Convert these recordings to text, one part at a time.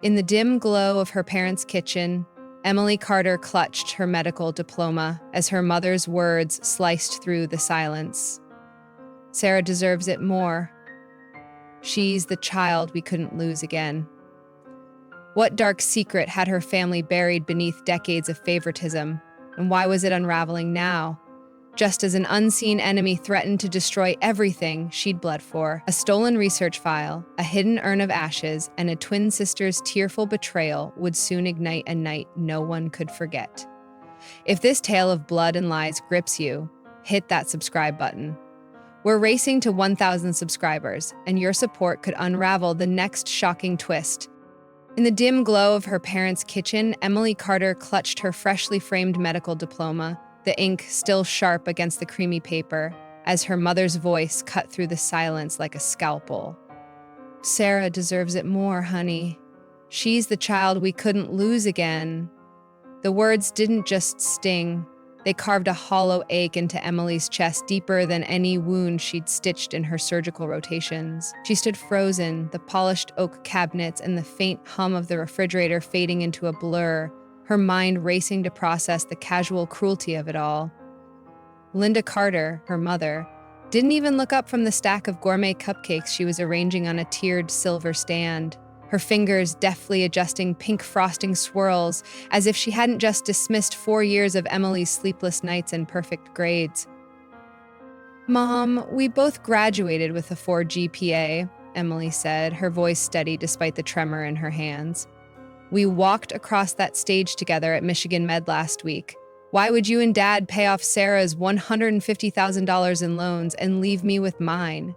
In the dim glow of her parents' kitchen, Emily Carter clutched her medical diploma as her mother's words sliced through the silence. Sarah deserves it more. She's the child we couldn't lose again. What dark secret had her family buried beneath decades of favoritism, and why was it unraveling now? Just as an unseen enemy threatened to destroy everything she'd bled for, a stolen research file, a hidden urn of ashes, and a twin sister's tearful betrayal would soon ignite a night no one could forget. If this tale of blood and lies grips you, hit that subscribe button. We're racing to 1,000 subscribers, and your support could unravel the next shocking twist. In the dim glow of her parents' kitchen, Emily Carter clutched her freshly framed medical diploma, the ink still sharp against the creamy paper, as her mother's voice cut through the silence like a scalpel. Sarah deserves it more, honey. She's the child we couldn't lose again. The words didn't just sting. They carved a hollow ache into Emily's chest deeper than any wound she'd stitched in her surgical rotations. She stood frozen, the polished oak cabinets and the faint hum of the refrigerator fading into a blur, her mind racing to process the casual cruelty of it all. Linda Carter, her mother, didn't even look up from the stack of gourmet cupcakes she was arranging on a tiered silver stand, her fingers deftly adjusting pink frosting swirls as if she hadn't just dismissed 4 years of Emily's sleepless nights and perfect grades. "Mom, we both graduated with a 4 GPA, Emily said, her voice steady despite the tremor in her hands. "We walked across that stage together at Michigan Med last week. Why would you and Dad pay off Sarah's $150,000 in loans and leave me with mine?"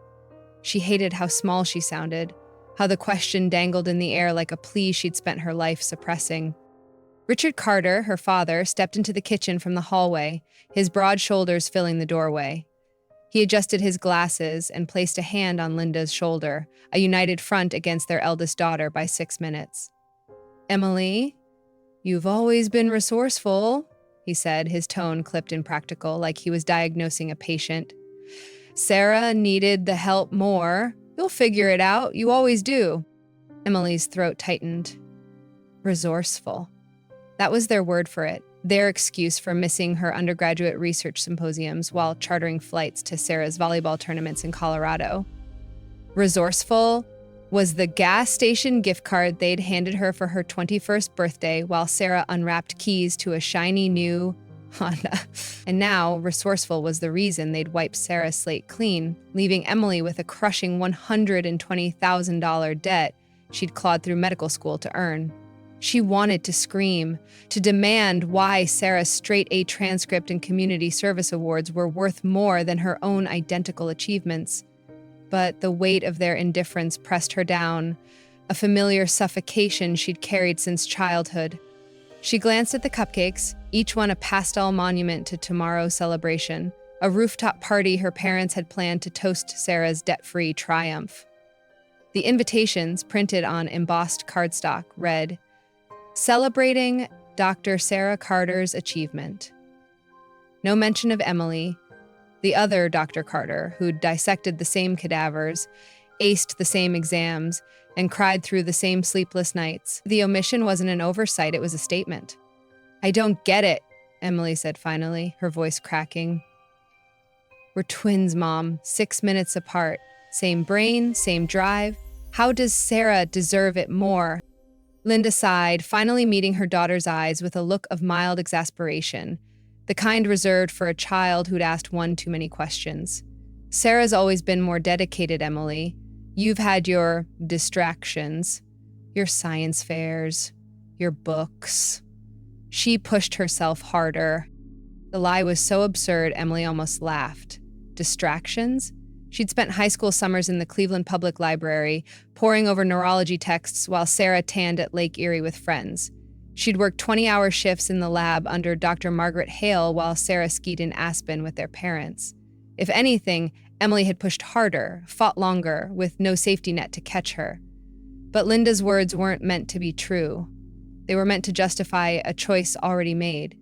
She hated how small she sounded, how the question dangled in the air like a plea she'd spent her life suppressing. Richard Carter, her father, stepped into the kitchen from the hallway, his broad shoulders filling the doorway. He adjusted his glasses and placed a hand on Linda's shoulder, a united front against their eldest daughter by 6 minutes. "Emily, you've always been resourceful," he said, his tone clipped and practical, like he was diagnosing a patient. "Sarah needed the help more. You'll figure it out. You always do." Emily's throat tightened. Resourceful. That was their word for it, their excuse for missing her undergraduate research symposiums while chartering flights to Sarah's volleyball tournaments in Colorado. Resourceful was the gas station gift card they'd handed her for her 21st birthday while Sarah unwrapped keys to a shiny new Honda. And now, resourceful was the reason they'd wiped Sarah's slate clean, leaving Emily with a crushing $120,000 debt she'd clawed through medical school to earn. She wanted to scream, to demand why Sarah's straight-A transcript and community service awards were worth more than her own identical achievements. But the weight of their indifference pressed her down, a familiar suffocation she'd carried since childhood. She glanced at the cupcakes, each one a pastel monument to tomorrow's celebration, a rooftop party her parents had planned to toast Sarah's debt-free triumph. The invitations, printed on embossed cardstock, read, "Celebrating Dr. Sarah Carter's achievement." No mention of Emily, the other Dr. Carter, who'd dissected the same cadavers, aced the same exams, and cried through the same sleepless nights. The omission wasn't an oversight, it was a statement. "I don't get it," Emily said finally, her voice cracking. "We're twins, Mom, 6 minutes apart. Same brain, same drive. How does Sarah deserve it more?" Linda sighed, finally meeting her daughter's eyes with a look of mild exasperation, the kind reserved for a child who'd asked one too many questions. "Sarah's always been more dedicated, Emily. You've had your distractions, your science fairs, your books." She pushed herself harder. The lie was so absurd, Emily almost laughed. Distractions? She'd spent high school summers in the Cleveland Public Library, poring over neurology texts while Sarah tanned at Lake Erie with friends. She'd worked 20-hour shifts in the lab under Dr. Margaret Hale while Sarah skied in Aspen with their parents. If anything, Emily had pushed harder, fought longer, with no safety net to catch her. But Linda's words weren't meant to be true. They were meant to justify a choice already made.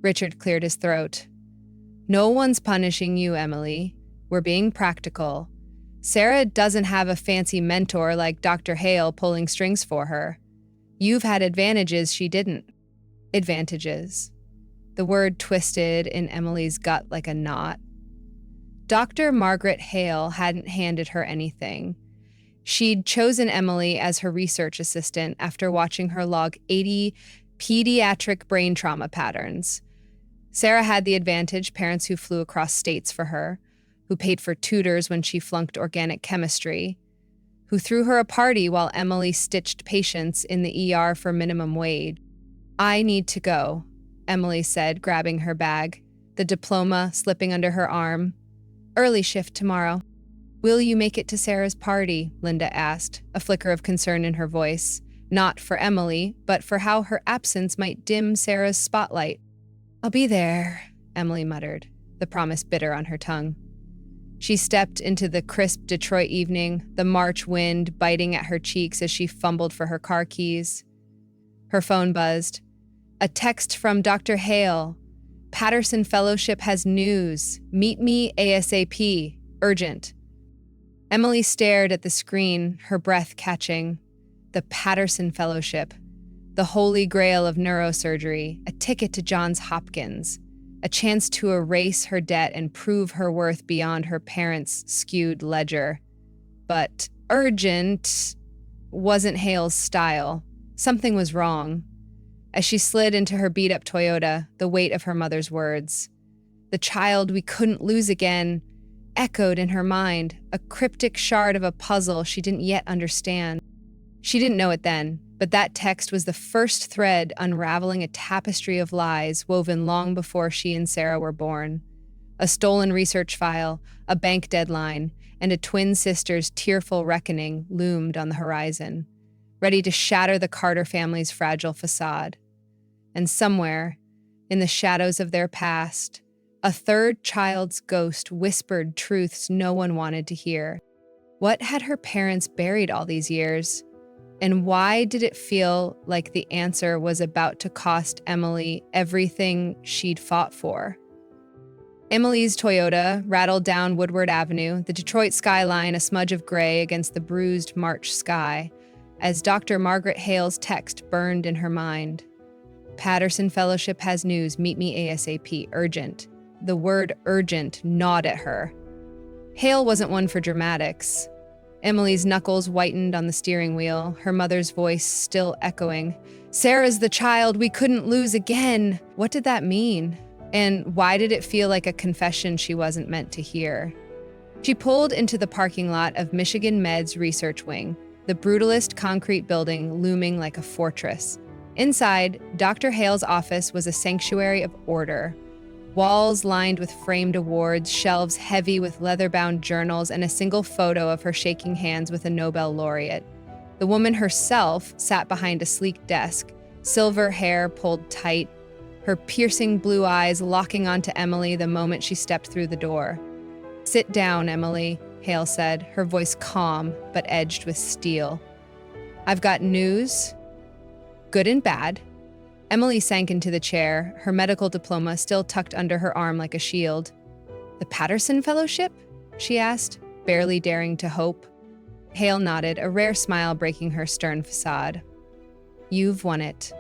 Richard cleared his throat. "No one's punishing you, Emily. We're being practical. Sarah doesn't have a fancy mentor like Dr. Hale pulling strings for her. You've had advantages she didn't. Advantages. The word twisted in Emily's gut like a knot. Dr. Margaret Hale hadn't handed her anything. She'd chosen Emily as her research assistant after watching her log 80 pediatric brain trauma patterns. Sarah had the advantage: parents who flew across states for her, who paid for tutors when she flunked organic chemistry, who threw her a party while Emily stitched patients in the ER for minimum wage. "I need to go," Emily said, grabbing her bag, the diploma slipping under her arm. "Early shift tomorrow." "Will you make it to Sarah's party?" Linda asked, a flicker of concern in her voice, not for Emily, but for how her absence might dim Sarah's spotlight. "I'll be there," Emily muttered, the promise bitter on her tongue. She stepped into the crisp Detroit evening, the March wind biting at her cheeks as she fumbled for her car keys. Her phone buzzed. A text from Dr. Hale. "Patterson Fellowship has news. Meet me ASAP. Urgent." Emily stared at the screen, her breath catching. The Patterson Fellowship. The holy grail of neurosurgery. A ticket to Johns Hopkins. A chance to erase her debt and prove her worth beyond her parents' skewed ledger. But urgent wasn't Hale's style. Something was wrong. As she slid into her beat-up Toyota, the weight of her mother's words, "The child we couldn't lose again," echoed in her mind, a cryptic shard of a puzzle she didn't yet understand. She didn't know it then, but that text was the first thread unraveling a tapestry of lies woven long before she and Sarah were born. A stolen research file, a bank deadline, and a twin sister's tearful reckoning loomed on the horizon, ready to shatter the Carter family's fragile facade. And somewhere, in the shadows of their past, a third child's ghost whispered truths no one wanted to hear. What had her parents buried all these years? And why did it feel like the answer was about to cost Emily everything she'd fought for? Emily's Toyota rattled down Woodward Avenue, the Detroit skyline a smudge of gray against the bruised March sky, as Dr. Margaret Hale's text burned in her mind. "Patterson Fellowship has news. Meet me ASAP. Urgent." The word urgent gnawed at her. Hale wasn't one for dramatics. Emily's knuckles whitened on the steering wheel, her mother's voice still echoing. "Sarah's the child we couldn't lose again." What did that mean? And why did it feel like a confession she wasn't meant to hear? She pulled into the parking lot of Michigan Med's research wing, the brutalist concrete building looming like a fortress. Inside, Dr. Hale's office was a sanctuary of order. Walls lined with framed awards, shelves heavy with leather-bound journals, and a single photo of her shaking hands with a Nobel laureate. The woman herself sat behind a sleek desk, silver hair pulled tight, her piercing blue eyes locking onto Emily the moment she stepped through the door. "Sit down, Emily," Hale said, her voice calm but edged with steel. "I've got news, good and bad." Emily sank into the chair, her medical diploma still tucked under her arm like a shield. "The Patterson Fellowship?" she asked, barely daring to hope. Hale nodded, a rare smile breaking her stern facade. "You've won it.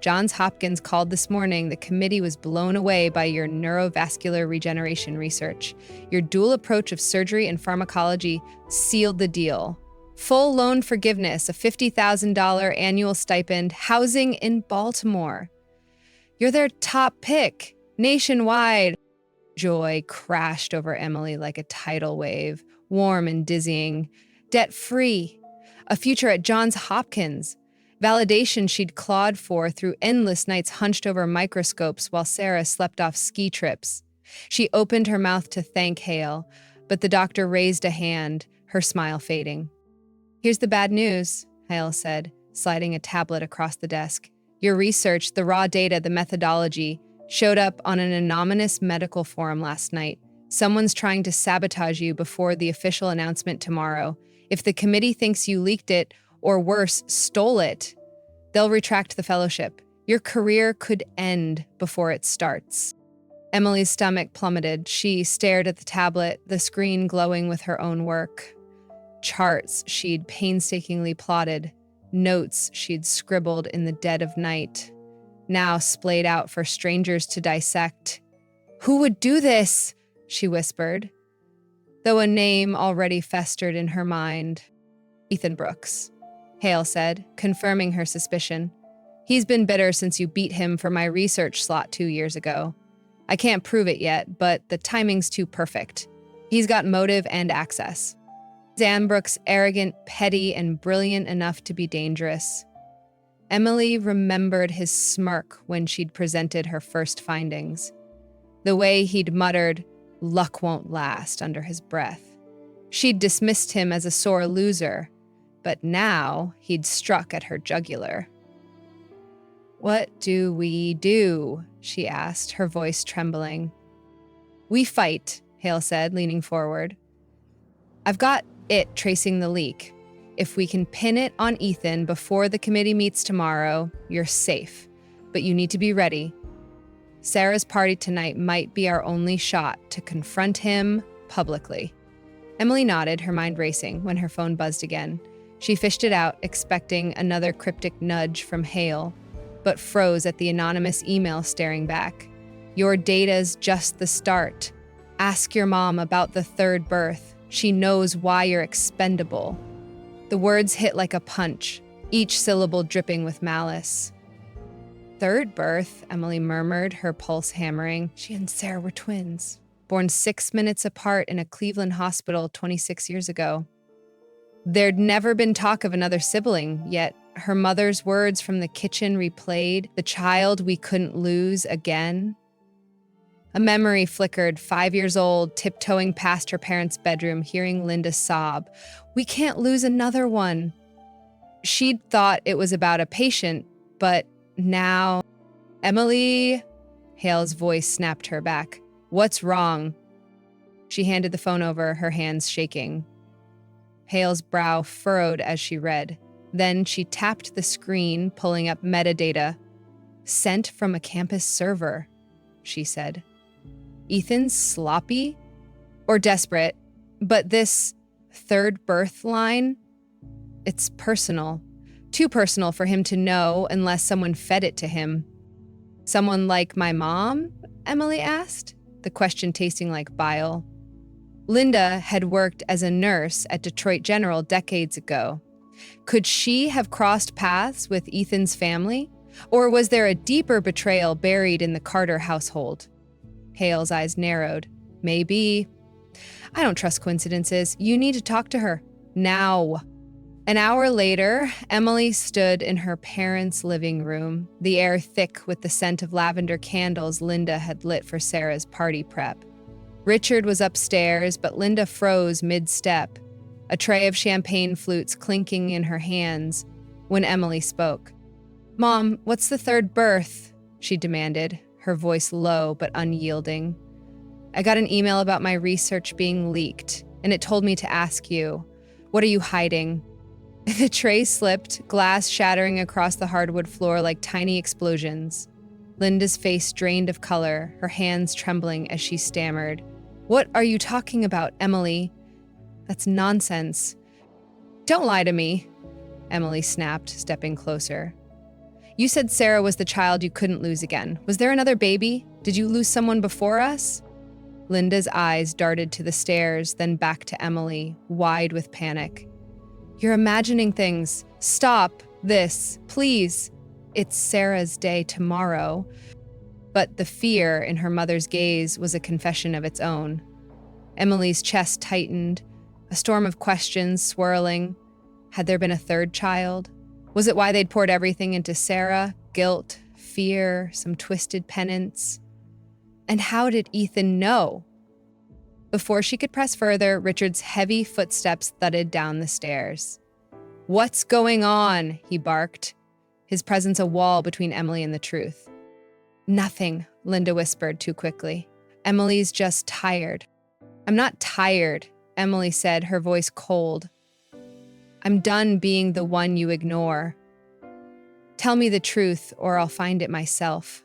Johns Hopkins called this morning. The committee was blown away by your neurovascular regeneration research. Your dual approach of surgery and pharmacology sealed the deal. Full loan forgiveness, a $50,000 annual stipend, housing in Baltimore. You're their top pick, nationwide." Joy crashed over Emily like a tidal wave, warm and dizzying. Debt-free, a future at Johns Hopkins, validation she'd clawed for through endless nights hunched over microscopes while Sarah slept off ski trips. She opened her mouth to thank Hale, but the doctor raised a hand, her smile fading. "Here's the bad news," Hale said, sliding a tablet across the desk. "Your research, the raw data, the methodology, showed up on an anonymous medical forum last night. Someone's trying to sabotage you before the official announcement tomorrow. If the committee thinks you leaked it, or worse, stole it, they'll retract the fellowship. Your career could end before it starts." Emily's stomach plummeted. She stared at the tablet, the screen glowing with her own work. Charts she'd painstakingly plotted, notes she'd scribbled in the dead of night, now splayed out for strangers to dissect. "Who would do this?" she whispered, though a name already festered in her mind. "Ethan Brooks," Hale said, confirming her suspicion. "He's been bitter since you beat him for my research slot 2 years ago. I can't prove it yet, but the timing's too perfect. He's got motive and access. Brooks, arrogant, petty, and brilliant enough to be dangerous." Emily remembered his smirk when she'd presented her first findings. The way he'd muttered, "Luck won't last," under his breath. She'd dismissed him as a sore loser, but now he'd struck at her jugular. "What do we do?" she asked, her voice trembling. "We fight," Hale said, leaning forward. "I've got it tracing the leak. If we can pin it on Ethan before the committee meets tomorrow, you're safe. But you need to be ready. Sarah's party tonight might be our only shot to confront him publicly." Emily nodded, her mind racing, when her phone buzzed again. She fished it out, expecting another cryptic nudge from Hale, but froze at the anonymous email staring back. "Your data's just the start. Ask your mom about the third birth. She knows why you're expendable." The words hit like a punch, each syllable dripping with malice. "Third birth," Emily murmured, her pulse hammering. She and Sarah were twins, born 6 minutes apart in a Cleveland hospital 26 years ago. There'd never been talk of another sibling, yet her mother's words from the kitchen replayed, "The child we couldn't lose again." A memory flickered, 5 years old, tiptoeing past her parents' bedroom, hearing Linda sob, "We can't lose another one." She'd thought it was about a patient, but now... "Emily," Hale's voice snapped her back. "What's wrong?" She handed the phone over, her hands shaking. Hale's brow furrowed as she read. Then she tapped the screen, pulling up metadata. "Sent from a campus server," she said. "Ethan's sloppy or desperate, but this third birth line, it's personal. Too personal for him to know unless someone fed it to him." "Someone like my mom?" Emily asked, the question tasting like bile. Linda had worked as a nurse at Detroit General decades ago. Could she have crossed paths with Ethan's family? Or was there a deeper betrayal buried in the Carter household? Hale's eyes narrowed. "Maybe. I don't trust coincidences. You need to talk to her. Now." An hour later, Emily stood in her parents' living room, the air thick with the scent of lavender candles Linda had lit for Sarah's party prep. Richard was upstairs, but Linda froze mid-step, a tray of champagne flutes clinking in her hands, when Emily spoke. "Mom, what's the third birth?" she demanded, her voice low but unyielding. "I got an email about my research being leaked, and it told me to ask you. What are you hiding?" The tray slipped, glass shattering across the hardwood floor like tiny explosions. Linda's face drained of color, her hands trembling as she stammered. "What are you talking about, Emily? That's nonsense." "Don't lie to me," Emily snapped, stepping closer. "You said Sarah was the child you couldn't lose again. Was there another baby? Did you lose someone before us?" Linda's eyes darted to the stairs, then back to Emily, wide with panic. "You're imagining things. Stop this, please. It's Sarah's day tomorrow." But the fear in her mother's gaze was a confession of its own. Emily's chest tightened, a storm of questions swirling. Had there been a third child? Was it why they'd poured everything into Sarah? Guilt, fear, some twisted penance? And how did Ethan know? Before she could press further, Richard's heavy footsteps thudded down the stairs. "What's going on?" he barked, his presence a wall between Emily and the truth. "Nothing," Linda whispered too quickly. "Emily's just tired." "I'm not tired," Emily said, her voice cold. "I'm done being the one you ignore. Tell me the truth, or I'll find it myself."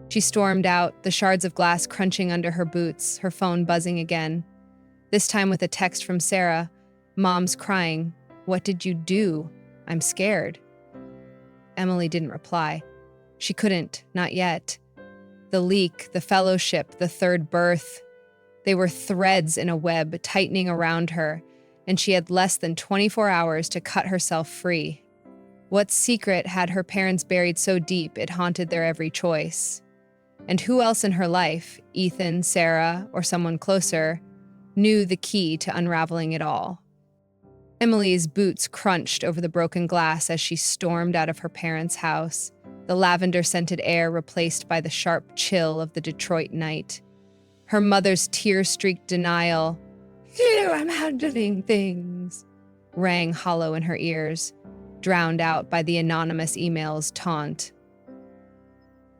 She stormed out, the shards of glass crunching under her boots, her phone buzzing again. This time with a text from Sarah. Mom's crying. What did you do? I'm scared. Emily didn't reply. She couldn't, not yet. The leak, the fellowship, the third birth. They were threads in a web tightening around her, and she had less than 24 hours to cut herself free. What secret had her parents buried so deep it haunted their every choice? And who else in her life, Ethan, Sarah, or someone closer, knew the key to unraveling it all? Emily's boots crunched over the broken glass as she stormed out of her parents' house, the lavender-scented air replaced by the sharp chill of the Detroit night. Her mother's tear-streaked denial, "Here, I'm handling things," rang hollow in her ears, drowned out by the anonymous email's taunt.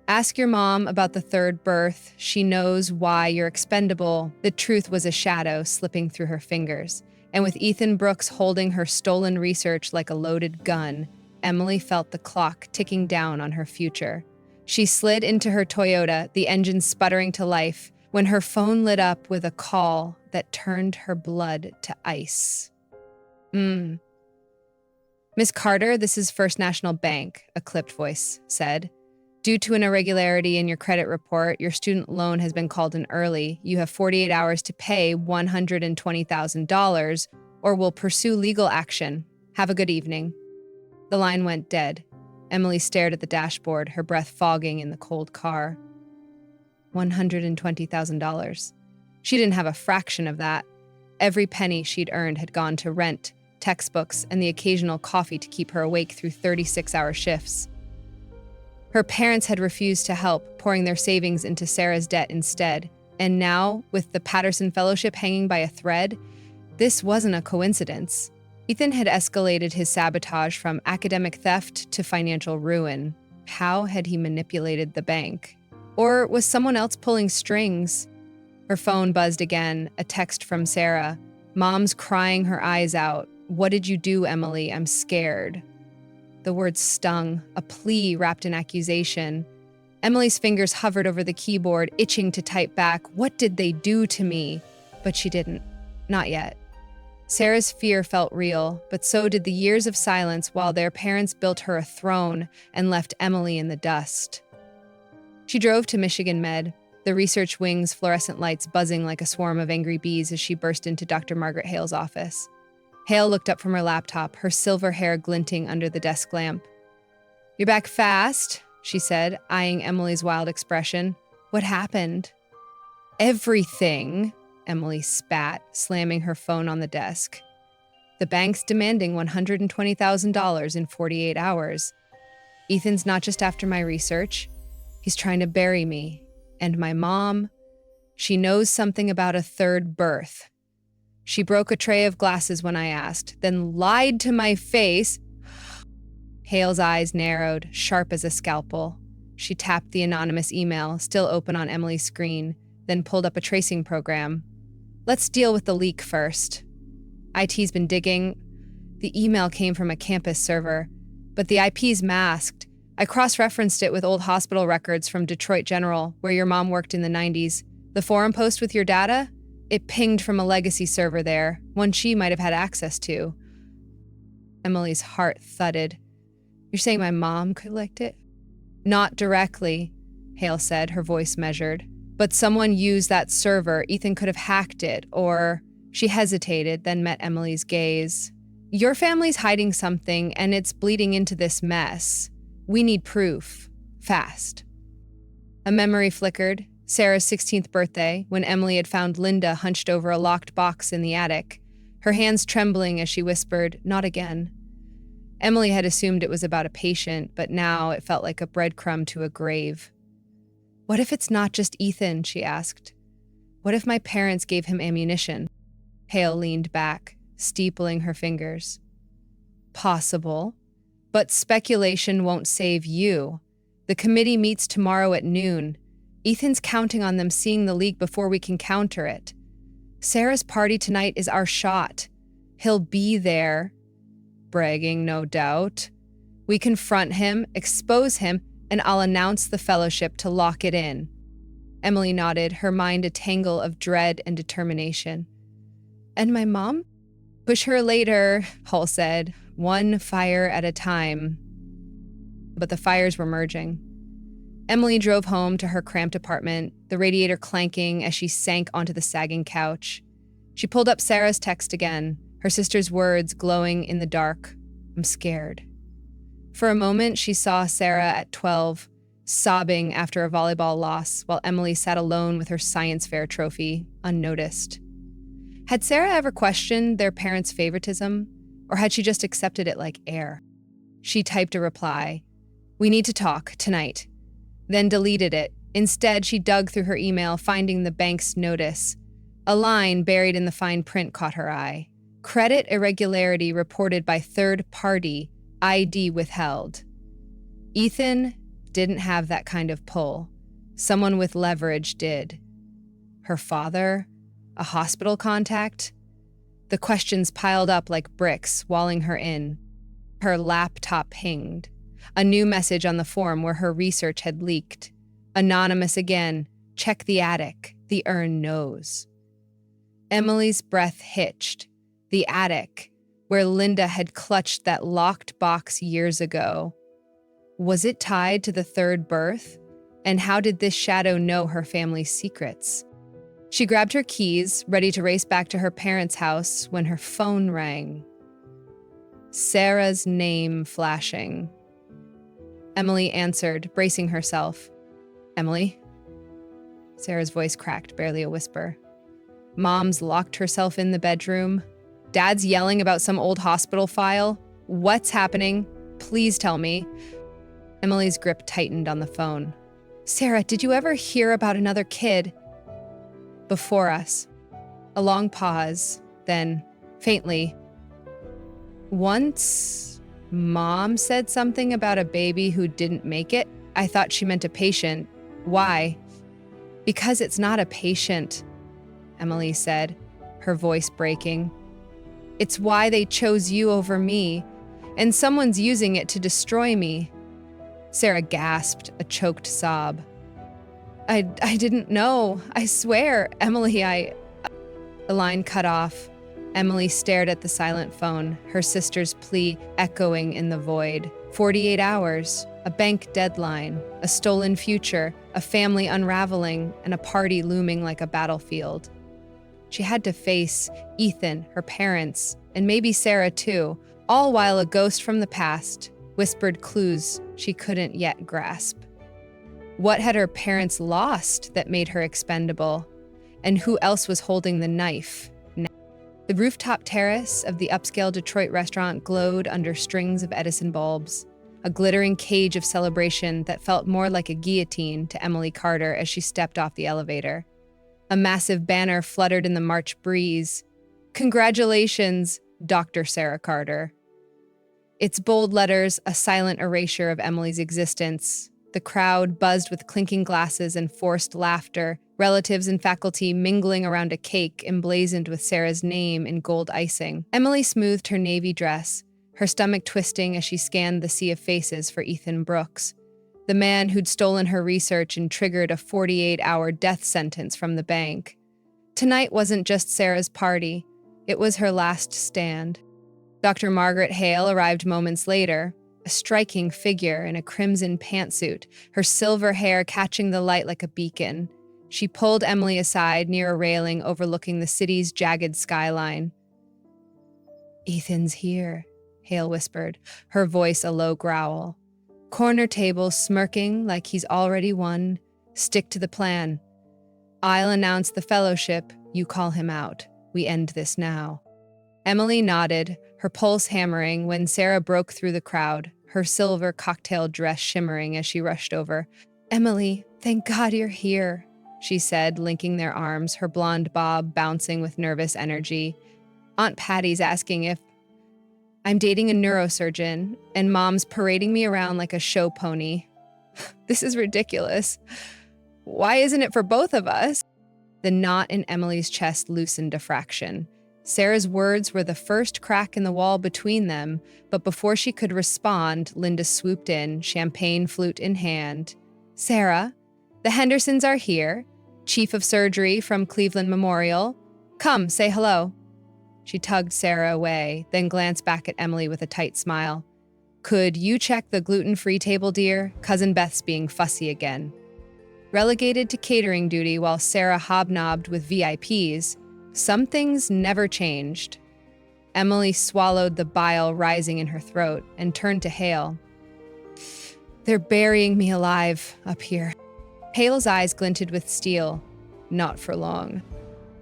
Ask your mom about the third birth. She knows why you're expendable. The truth was a shadow slipping through her fingers. And with Ethan Brooks holding her stolen research like a loaded gun, Emily felt the clock ticking down on her future. She slid into her Toyota, the engine sputtering to life, when her phone lit up with a call that turned her blood to ice. Miss Carter, this is First National Bank, a clipped voice said. Due to an irregularity in your credit report, your student loan has been called in early. You have 48 hours to pay $120,000 or we'll pursue legal action. Have a good evening. The line went dead. Emily stared at the dashboard, her breath fogging in the cold car. $120,000. She didn't have a fraction of that. Every penny she'd earned had gone to rent, textbooks, and the occasional coffee to keep her awake through 36-hour shifts. Her parents had refused to help, pouring their savings into Sarah's debt instead. And now, with the Patterson Fellowship hanging by a thread, this wasn't a coincidence. Ethan had escalated his sabotage from academic theft to financial ruin. How had he manipulated the bank? Or was someone else pulling strings? Her phone buzzed again, a text from Sarah. Mom's crying her eyes out. What did you do, Emily? I'm scared. The words stung, a plea wrapped in accusation. Emily's fingers hovered over the keyboard, itching to type back, "What did they do to me?" But she didn't. Not yet. Sarah's fear felt real, but so did the years of silence while their parents built her a throne and left Emily in the dust. She drove to Michigan Med, the research wing's fluorescent lights buzzing like a swarm of angry bees as she burst into Dr. Margaret Hale's office. Hale looked up from her laptop, her silver hair glinting under the desk lamp. "You're back fast," she said, eyeing Emily's wild expression. "What happened?" "Everything," Emily spat, slamming her phone on the desk. "The bank's demanding $120,000 in 48 hours. Ethan's not just after my research. He's trying to bury me. And my mom, she knows something about a third birth. She broke a tray of glasses when I asked, then lied to my face." Hale's eyes narrowed, sharp as a scalpel. She tapped the anonymous email, still open on Emily's screen, then pulled up a tracing program. "Let's deal with the leak first. IT's been digging. The email came from a campus server, but the IP's masked. I cross-referenced it with old hospital records from Detroit General, where your mom worked in the 90s. The forum post with your data? It pinged from a legacy server there, one she might have had access to." Emily's heart thudded. "You're saying my mom could collect it?" "Not directly," Hale said, her voice measured. "But someone used that server. Ethan could have hacked it, or..." She hesitated, then met Emily's gaze. "Your family's hiding something, and it's bleeding into this mess. We need proof. Fast." A memory flickered. Sarah's 16th birthday, when Emily had found Linda hunched over a locked box in the attic, her hands trembling as she whispered, "Not again." Emily had assumed it was about a patient, but now it felt like a breadcrumb to a grave. "What if it's not just Ethan?" she asked. "What if my parents gave him ammunition?" Hale leaned back, steepling her fingers. "Possible. But speculation won't save you. The committee meets tomorrow at noon. Ethan's counting on them seeing the leak before we can counter it. Sarah's party tonight is our shot. He'll be there. Bragging, no doubt. We confront him, expose him, and I'll announce the fellowship to lock it in." Emily nodded, her mind a tangle of dread and determination. "And my mom?" Push her later, Hull said, one fire at a time. But the fires were merging. Emily drove home to her cramped apartment, the radiator clanking as she sank onto the sagging couch. She pulled up Sarah's text again, her sister's words glowing in the dark. I'm scared. For a moment, she saw Sarah at 12, sobbing after a volleyball loss, while Emily sat alone with her science fair trophy, unnoticed. Had Sarah ever questioned their parents' favoritism, or had she just accepted it like air? She typed a reply, "We need to talk, tonight," then deleted it. Instead, she dug through her email, finding the bank's notice. A line buried in the fine print caught her eye. Credit irregularity reported by third party, ID withheld. Ethan didn't have that kind of pull. Someone with leverage did. Her father? A hospital contact? The questions piled up like bricks, walling her in. Her laptop pinged. A new message on the form where her research had leaked. Anonymous again. Check the attic. The urn knows. Emily's breath hitched. The attic, where Linda had clutched that locked box years ago. Was it tied to the third birth? And how did this shadow know her family's secrets? She grabbed her keys, ready to race back to her parents' house, when her phone rang. Sarah's name flashing. Emily answered, bracing herself. "Emily?" Sarah's voice cracked, barely a whisper. Mom's locked herself in the bedroom. Dad's yelling about some old hospital file. What's happening? Please tell me. Emily's grip tightened on the phone. "Sarah, did you ever hear about another kid?" "Before us." A long pause, then, faintly, "Once, Mom said something about a baby who didn't make it. I thought she meant a patient. Why?" "Because it's not a patient," Emily said, her voice breaking. "It's why they chose you over me, and someone's using it to destroy me." Sarah gasped, a choked sob. I didn't know. I swear, Emily, The line cut off. Emily stared at the silent phone, her sister's plea echoing in the void. 48 hours, a bank deadline, a stolen future, a family unraveling, and a party looming like a battlefield. She had to face Ethan, her parents, and maybe Sarah too, all while a ghost from the past whispered clues she couldn't yet grasp. What had her parents lost that made her expendable? And who else was holding the knife? The rooftop terrace of the upscale Detroit restaurant glowed under strings of Edison bulbs, a glittering cage of celebration that felt more like a guillotine to Emily Carter as she stepped off the elevator. A massive banner fluttered in the March breeze. "Congratulations, Dr. Sarah Carter." Its bold letters a silent erasure of Emily's existence. The crowd buzzed with clinking glasses and forced laughter, relatives and faculty mingling around a cake emblazoned with Sarah's name in gold icing. Emily smoothed her navy dress, her stomach twisting as she scanned the sea of faces for Ethan Brooks, the man who'd stolen her research and triggered a 48-hour death sentence from the bank. Tonight wasn't just Sarah's party, it was her last stand. Dr. Margaret Hale arrived moments later, a striking figure in a crimson pantsuit, her silver hair catching the light like a beacon. She pulled Emily aside near a railing overlooking the city's jagged skyline. "Ethan's here," Hale whispered, her voice a low growl. "Corner table smirking like he's already won. Stick to the plan. I'll announce the fellowship, you call him out. We end this now." Emily nodded, her pulse hammering when Sarah broke through the crowd, her silver cocktail dress shimmering as she rushed over. "Emily, thank God you're here," she said, linking their arms, her blonde bob bouncing with nervous energy. "Aunt Patty's asking if I'm dating a neurosurgeon, and Mom's parading me around like a show pony. This is ridiculous. Why isn't it for both of us?" The knot in Emily's chest loosened a fraction. Sarah's words were the first crack in the wall between them, but before she could respond, Linda swooped in, champagne flute in hand. "Sarah, the Hendersons are here, chief of surgery from Cleveland Memorial. Come, say hello." She tugged Sarah away, then glanced back at Emily with a tight smile. Could you check the gluten-free table, dear? Cousin Beth's being fussy again. Relegated to catering duty while Sarah hobnobbed with VIPs, some things never changed. Emily swallowed the bile rising in her throat and turned to Hale. They're burying me alive up here. Hale's eyes glinted with steel. Not for long.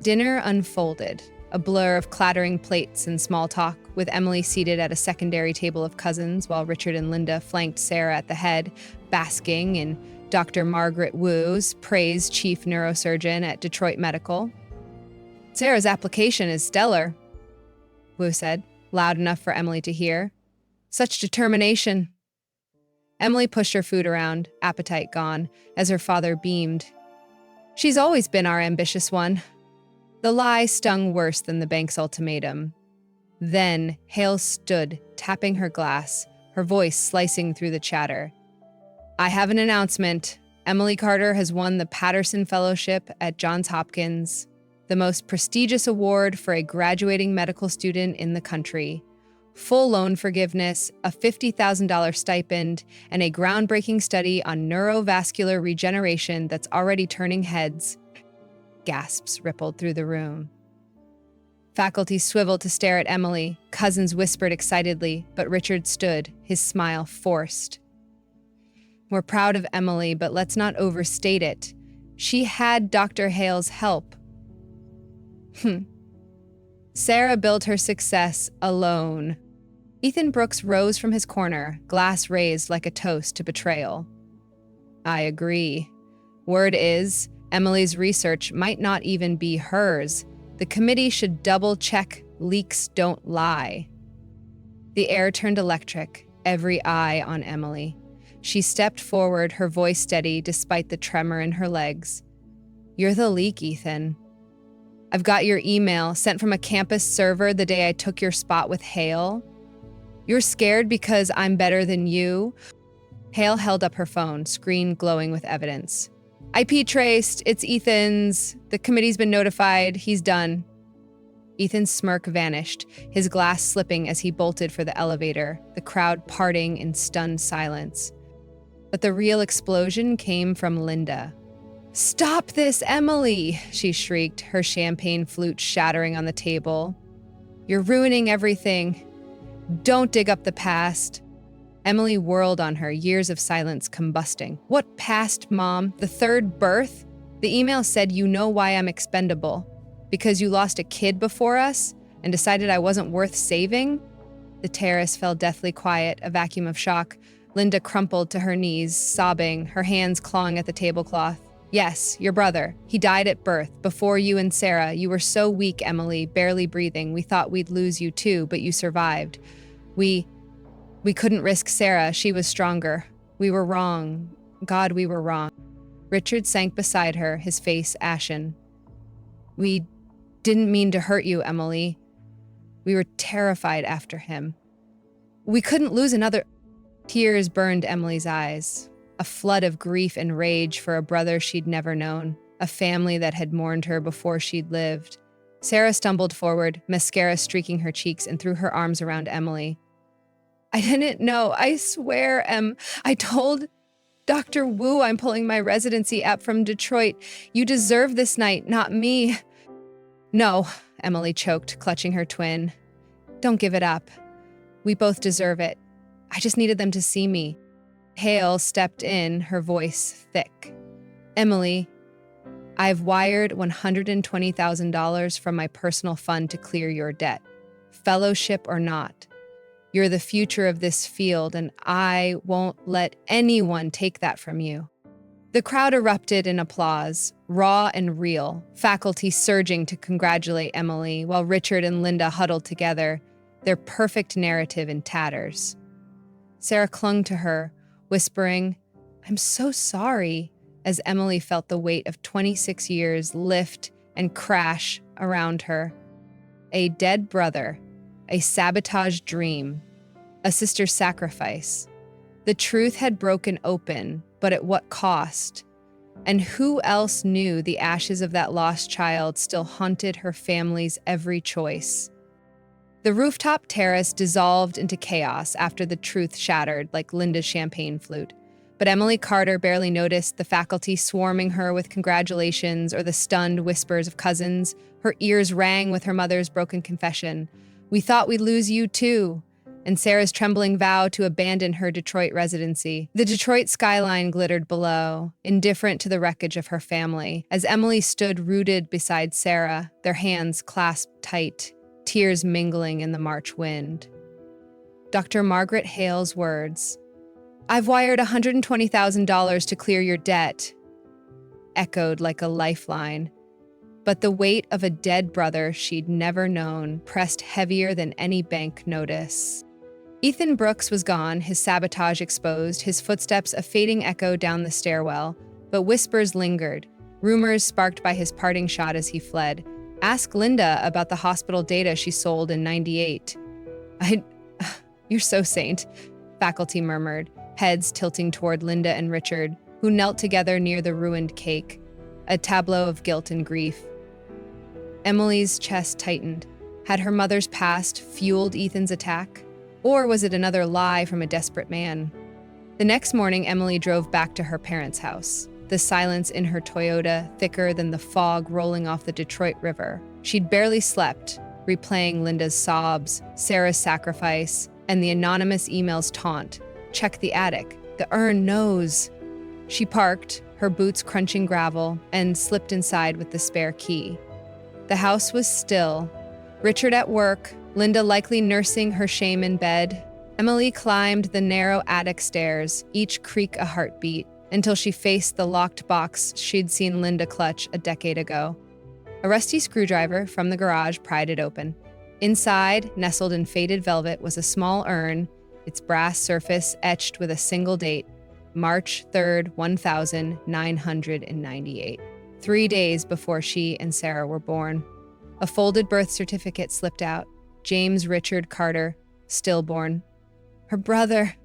Dinner unfolded, a blur of clattering plates and small talk, with Emily seated at a secondary table of cousins while Richard and Linda flanked Sarah at the head, basking in Dr. Margaret Wu's praised chief neurosurgeon at Detroit Medical. Sarah's application is stellar, Wu said, loud enough for Emily to hear. Such determination. Emily pushed her food around, appetite gone, as her father beamed. She's always been our ambitious one. The lie stung worse than the bank's ultimatum. Then Hale stood, tapping her glass, her voice slicing through the chatter. I have an announcement. Emily Carter has won the Patterson Fellowship at Johns Hopkins, the most prestigious award for a graduating medical student in the country. Full loan forgiveness, a $50,000 stipend, and a groundbreaking study on neurovascular regeneration that's already turning heads. Gasps rippled through the room. Faculty swiveled to stare at Emily. Cousins whispered excitedly, but Richard stood, his smile forced. We're proud of Emily, but let's not overstate it. She had Dr. Hale's help. Sarah built her success alone. Ethan Brooks rose from his corner, glass raised like a toast to betrayal. I agree. Word is, Emily's research might not even be hers. The committee should double-check leaks don't lie. The air turned electric, every eye on Emily. She stepped forward, her voice steady despite the tremor in her legs. You're the leak, Ethan. I've got your email, sent from a campus server the day I took your spot with Hale. You're scared because I'm better than you? Hale held up her phone, screen glowing with evidence. IP traced, it's Ethan's. The committee's been notified, he's done. Ethan's smirk vanished, his glass slipping as he bolted for the elevator, the crowd parting in stunned silence. But the real explosion came from Linda. Stop this, Emily, she shrieked, her champagne flute shattering on the table. You're ruining everything. Don't dig up the past. Emily whirled on her, years of silence combusting. What past, Mom? The third birth? The email said you know why I'm expendable. Because you lost a kid before us and decided I wasn't worth saving? The terrace fell deathly quiet, a vacuum of shock. Linda crumpled to her knees, sobbing, her hands clawing at the tablecloth. Yes, your brother. He died at birth, before you and Sarah. You were so weak, Emily, barely breathing. We thought we'd lose you too, but you survived. We couldn't risk Sarah. She was stronger. We were wrong. God, we were wrong. Richard sank beside her, his face ashen. We didn't mean to hurt you, Emily. We were terrified after him. We couldn't lose another... Tears burned Emily's eyes. A flood of grief and rage for a brother she'd never known, a family that had mourned her before she'd lived. Sarah stumbled forward, mascara streaking her cheeks, and threw her arms around Emily. I didn't know. I swear, I told Dr. Wu I'm pulling my residency app from Detroit. You deserve this night, not me. No, Emily choked, clutching her twin. Don't give it up. We both deserve it. I just needed them to see me. Hale stepped in, her voice thick. Emily, I've wired $120,000 from my personal fund to clear your debt. Fellowship or not. You're the future of this field, and I won't let anyone take that from you. The crowd erupted in applause, raw and real, faculty surging to congratulate Emily, while Richard and Linda huddled together, their perfect narrative in tatters. Sarah clung to her, whispering, I'm so sorry, as Emily felt the weight of 26 years lift and crash around her. A dead brother, a sabotaged dream, a sister's sacrifice. The truth had broken open, but at what cost? And who else knew the ashes of that lost child still haunted her family's every choice? The rooftop terrace dissolved into chaos after the truth shattered like Linda's champagne flute. But Emily Carter barely noticed the faculty swarming her with congratulations or the stunned whispers of cousins. Her ears rang with her mother's broken confession. "We thought we'd lose you too," and Sarah's trembling vow to abandon her Detroit residency. The Detroit skyline glittered below, indifferent to the wreckage of her family, as Emily stood rooted beside Sarah, their hands clasped tight, tears mingling in the March wind. Dr. Margaret Hale's words, "I've wired $120,000 to clear your debt," echoed like a lifeline. But the weight of a dead brother she'd never known pressed heavier than any bank notice. Ethan Brooks was gone, his sabotage exposed, his footsteps a fading echo down the stairwell, but whispers lingered, rumors sparked by his parting shot as he fled. "Ask Linda about the hospital data she sold in '98. You're so saint," faculty murmured, heads tilting toward Linda and Richard, who knelt together near the ruined cake, a tableau of guilt and grief. Emily's chest tightened. Had her mother's past fueled Ethan's attack? Or was it another lie from a desperate man? The next morning, Emily drove back to her parents' house, the silence in her Toyota thicker than the fog rolling off the Detroit River. She'd barely slept, replaying Linda's sobs, Sarah's sacrifice, and the anonymous email's taunt. "Check the attic. The urn knows." She parked, her boots crunching gravel, and slipped inside with the spare key. The house was still. Richard at work, Linda likely nursing her shame in bed. Emily climbed the narrow attic stairs, each creak a heartbeat, until she faced the locked box she'd seen Linda clutch a decade ago. A rusty screwdriver from the garage pried it open. Inside, nestled in faded velvet, was a small urn, its brass surface etched with a single date, March 3rd, 1998. 3 days before she and Sarah were born. A folded birth certificate slipped out. James Richard Carter, stillborn. Her brother.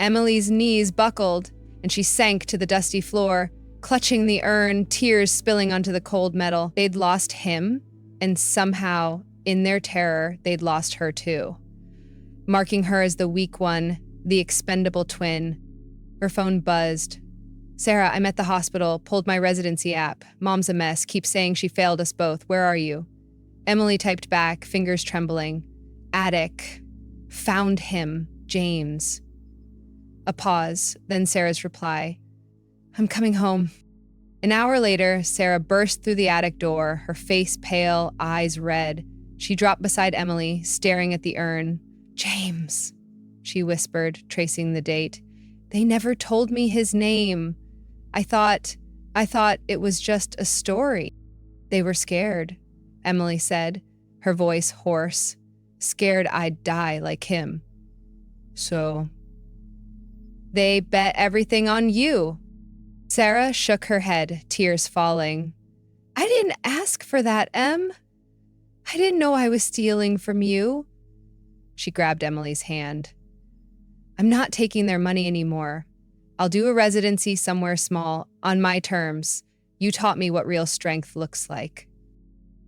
Emily's knees buckled, and she sank to the dusty floor, clutching the urn, tears spilling onto the cold metal. They'd lost him, and somehow, in their terror, they'd lost her too. Marking her as the weak one, the expendable twin. Her phone buzzed. "Sarah, I'm at the hospital, pulled my residency app. Mom's a mess, keeps saying she failed us both. Where are you?" Emily typed back, fingers trembling. "Attic. Found him. James." A pause, then Sarah's reply. "I'm coming home." An hour later, Sarah burst through the attic door, her face pale, eyes red. She dropped beside Emily, staring at the urn. "James," she whispered, tracing the date. "They never told me his name. I thought it was just a story." "They were scared," Emily said, her voice hoarse. "Scared I'd die like him." "So?" "They bet everything on you." Sarah shook her head, tears falling. "I didn't ask for that, Em. I didn't know I was stealing from you." She grabbed Emily's hand. "I'm not taking their money anymore. I'll do a residency somewhere small, on my terms. You taught me what real strength looks like."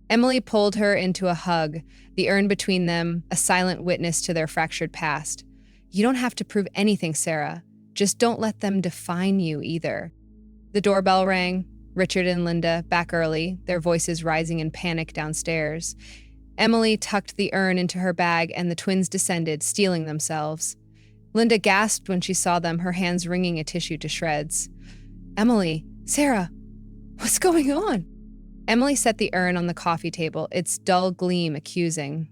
Emily pulled her into a hug, the urn between them, a silent witness to their fractured past. "You don't have to prove anything, Sarah. Just don't let them define you either." The doorbell rang. Richard and Linda, back early, their voices rising in panic downstairs. Emily tucked the urn into her bag and the twins descended, steeling themselves. Linda gasped when she saw them, her hands wringing a tissue to shreds. "Emily, Sarah, what's going on?" Emily set the urn on the coffee table, its dull gleam accusing.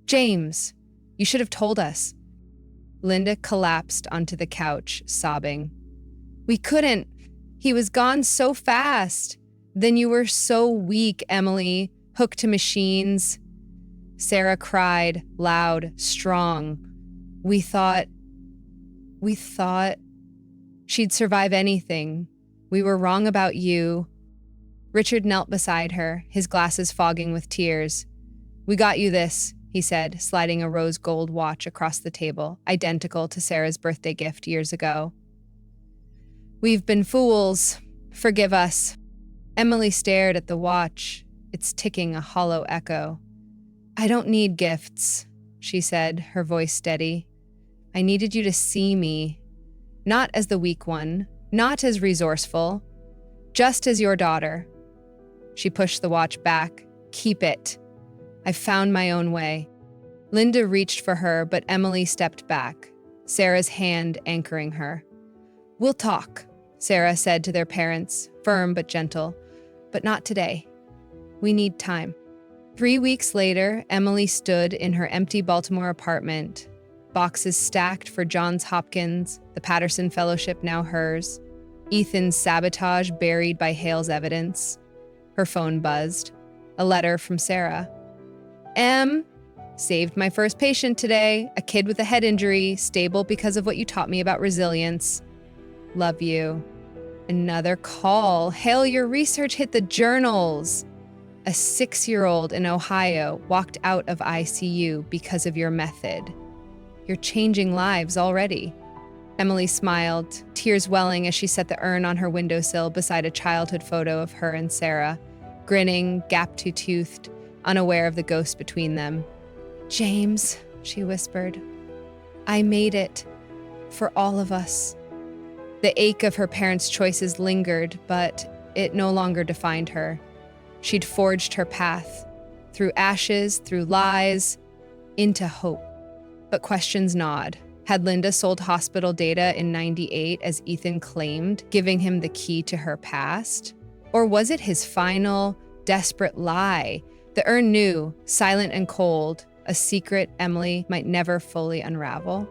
"James, you should have told us." Linda collapsed onto the couch, sobbing. "We couldn't. He was gone so fast. Then you were so weak, Emily, hooked to machines." Sarah cried, loud, strong. We thought she'd survive anything. We were wrong about you." Richard knelt beside her, his glasses fogging with tears. "We got you this," he said, sliding a rose gold watch across the table, identical to Sarah's birthday gift years ago. "We've been fools. Forgive us." Emily stared at the watch, its ticking a hollow echo. "I don't need gifts. she said, her voice steady. I needed you to see me, not as the weak one, not as resourceful, just as your daughter. She pushed the watch back. Keep it. I've found my own way. Linda reached for her, but Emily stepped back, Sarah's hand anchoring her. We'll talk, Sarah said to their parents, firm but gentle. But not today. We need time. 3 weeks later, Emily stood in her empty Baltimore apartment, boxes stacked for Johns Hopkins, the Patterson Fellowship now hers, Ethan's sabotage buried by Hale's evidence. Her phone buzzed. A letter from Sarah. Em, saved my first patient today, a kid with a head injury, stable because of what you taught me about resilience. Love you. Another call. Hale, your research hit the journals. A 6-year-old in Ohio walked out of ICU because of your method. You're changing lives already. Emily smiled, tears welling as she set the urn on her windowsill beside a childhood photo of her and Sarah, grinning, gap-toothed, unaware of the ghost between them. James, she whispered, I made it. For all of us. The ache of her parents' choices lingered, but it no longer defined her. She'd forged her path, through ashes, through lies, into hope. But questions gnawed. Had Linda sold hospital data in '98 as Ethan claimed, giving him the key to her past? Or was it his final, desperate lie? The urn knew, silent and cold, a secret Emily might never fully unravel.